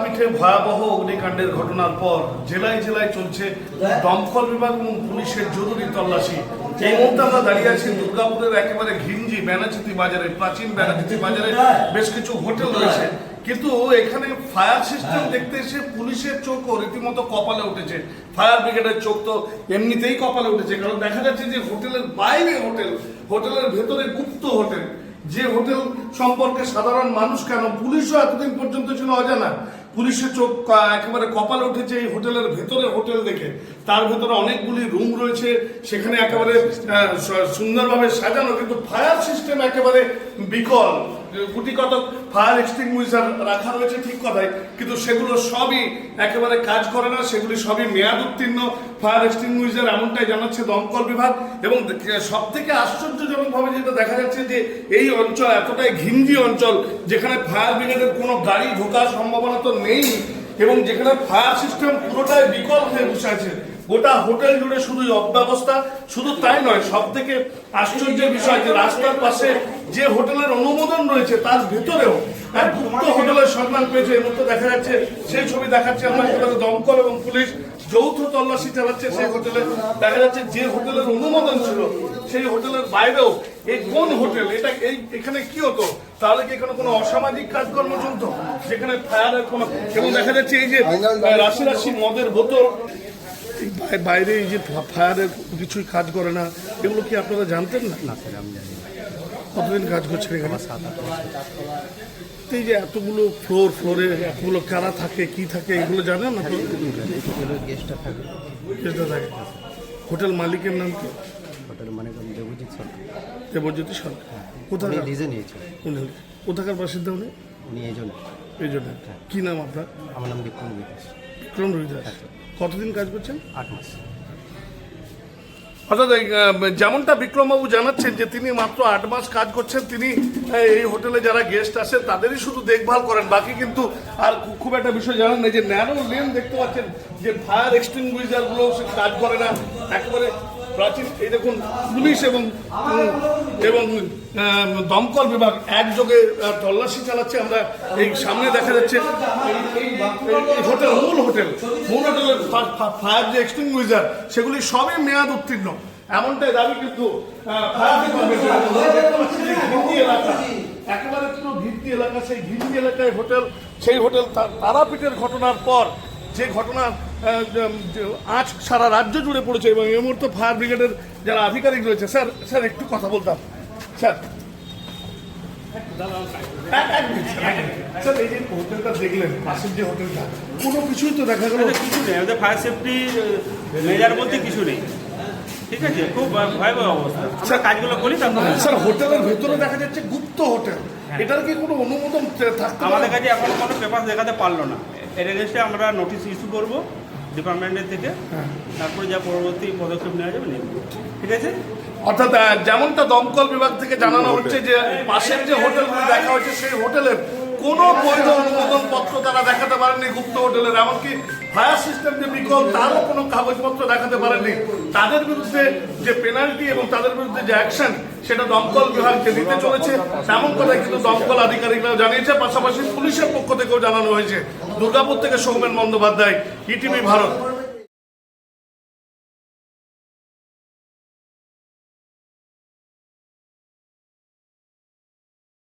তারাপীঠে ভয়াবহ অগ্নিকাণ্ডের ঘটনার পর জেলায় জেলায় চলছে দমকল বিভাগ এবং পুলিশের জরুরি তল্লাশি। এই মুহূর্তে আমরা দাঁড়িয়ে আছি দুর্গাপুরের একেবারে ঘিঞ্জি ব্যানাচিতি বাজারে, প্রাচীন ব্যানাচিতি বাজারে বেশ কিছু হোটেল রয়েছে, কিন্তু এখানে ফায়ার সিস্টেম দেখতে এসে পুলিশের চোখও রীতিমতো কপালে উঠেছে। ফায়ার ব্রিগেডের চোখ তো এমনিতেই কপালে উঠেছে, কারণ দেখা যাচ্ছে যে হোটেলের বাইরে হোটেল, হোটেলের ভেতরে গুপ্ত হোটেল, যে হোটেল সম্পর্কে সাধারণ মানুষ কেন পুলিশও এতদিন পর্যন্ত ছিল অজানা। পুলিশের চোখ একেবারে কপালে উঠেছে এই হোটেলের ভেতরে হোটেল দেখে। তার ভেতরে অনেকগুলি রুম রয়েছে, সেখানে একেবারে সুন্দরভাবে সাজানো, কিন্তু ফায়ার সিস্টেম একেবারে বিকল। গুটি কত ফায়ার এক্সটিংগুইশার রাখা রয়েছে ঠিক কথাই, কিন্তু সেগুলো সবই একেবারে কাজ করে না, সেগুলি সবই মেয়াদ উত্তীর্ণ ফায়ার এক্সটিংগুইশার, এমনটাই জানাচ্ছে দমকল বিভাগ। এবং সব থেকে আশ্চর্যজনকভাবে যেটা দেখা যাচ্ছে যে এই অঞ্চল এতটাই ঘিঞ্জি অঞ্চল, যেখানে ফায়ার ব্রিগেডের কোনো গাড়ি ঢোকার সম্ভাবনা তো নেই, এবং যেখানে ফায়ার সিস্টেম পুরোটাই বিকল হয়ে বসে আছে। গোটা হোটেল জুড়ে শুধুই অব্যবস্থা। শুধু তাই নয়, সব থেকে আশ্চর্যের বিষয় যে রাস্তার পাশে যে হোটেলের অনুমোদন রয়েছে তার ভেতরেও এক গুপ্ত হোটেলের সন্ধান পেয়েছে। এর মধ্যে দেখা যাচ্ছে, সেই ছবি দেখাচ্ছে আমরা, দমকল এবং পুলিশ যৌথ তল্লাশি চালাচ্ছে সেই হোটেলে। দেখা যাচ্ছে যে হোটেলের অনুমোদন ছিল সেই হোটেলের বাইরেও এই কোন হোটেল, এটা এখানে কি হতো, তাহলে কি এখানে কোনো অসামাজিক কাজকর্ম চলতো যেখানে ফায়ারের কোনো। এবং দেখা যাচ্ছে এই যে রাশি রাশি মদের বোতল বাইরে, এই যে ফায়ারের কিছুই কাজ করে না, এগুলো কি আপনারা জানতেন না? কতদিন কাজ করছেন এখানে? এই যে এতগুলো ফ্লোরে এতগুলো কারা থাকে, কি থাকে, এগুলো জানেন না? গেস্টটা থাকে। হোটেল মালিকের নাম কি? হোটেল মানে দেবজিৎ সরকার। দেবজ্যোতি সরকার কোথাকার? লিজে নিয়েছে। কোথাকার বাসিন্দা উনি? উনি এই জন্য। কি নাম আপনার? আমার নাম বিক্রম বিকাশ। বিক্রম রবিদাস। কতদিন কাজ করছেন? 8 মাস। অর্থাৎ যেমনটা বিক্রমবাবু জানাচ্ছেন যে তিনি মাত্র 8 মাস কাজ করছেন। তিনি এই হোটেলে যারা গেস্ট আসে তাদেরই শুধু দেখভাল করেন, বাকি কিন্তু আর খুব একটা বিষয় জানেন না। যে ন্যারো লেন দেখতে পাচ্ছেন, যে ফায়ার এক্সটিংগুইশার গুলো কাজ করে না, একেবারে প্রাচীন। এই দেখুন, পুলিশ এবং দমকল বিভাগ একযোগে তল্লাশি চালাচ্ছে। আমরা এই সামনে দেখা যাচ্ছে হোটেল, মূল হোটেলের ফায়ার যে এক্সটিংগুইশার সেগুলি সবই মেয়াদ উত্তীর্ণ, এমনটাই দাবি কিন্তু ফায়ার এলাকা, একেবারে পুরো ভিত্তি এলাকা। সেই ভিত্তি এলাকায় হোটেল, সেই হোটেল তারাপীঠের ঘটনার পর যে ঘটনা আজ সারা রাজ্য জুড়ে পড়েছে। এবং এই মুহূর্তে ফায়ার ব্রিগেডের যারা আধিকারিক রয়েছে, স্যার একটু কথা বলতাম। স্যার এই যে হোটেলটা দেখলেন, পাশের যে হোটেলটা, কোনো কিছুই তো দেখা গেল কিছু নেই, আমাদের ফায়ার সেফটি মেজার বলতে কিছু নেই। ঠিক আছে, খুব ভয়াবহ অবস্থা। আমরা কাজগুলো করি। স্যার হোটেলের ভেতরে দেখা যাচ্ছে গুপ্ত হোটেল, এটার কি কোনো অনুমোদন থাকতে? আমাদের কাছে এখন কোনো পেপার দেখাতে পারলো না। এর এগেন্সটে আমরা নোটিশ ইস্যু করবো ডিপার্টমেন্টের থেকে, তারপরে যা পরবর্তী পদক্ষেপ নেওয়া যাবে নেব। ঠিক আছে। অর্থাৎ যেমনটা দমকল বিভাগ থেকে জানানো হচ্ছে যে পাশের যে হোটেলগুলো দেখা হচ্ছে সেই হোটেলের কোনো বৈধ অনুমোদন পত্র তারা দেখাতে পারেননি গুপ্ত হোটেলের, এমনকি ফায়ার সিস্টেম যে বিকল তারও কোনো কাগজপত্র দেখাতে পারেননি। তাদের বিরুদ্ধে যে পেনাল্টি এবং তাদের বিরুদ্ধে যে অ্যাকশন, সেটা দমকল বিভাগকে দিতে চলেছে, তেমন কথা কিন্তু দমকল আধিকারিকরাও জানিয়েছে। পাশাপাশি পুলিশের পক্ষ থেকেও জানানো হয়েছে। দুর্গাপুর থেকে সৌমেন বন্দ্যোপাধ্যায়, ইটিভি ভারত।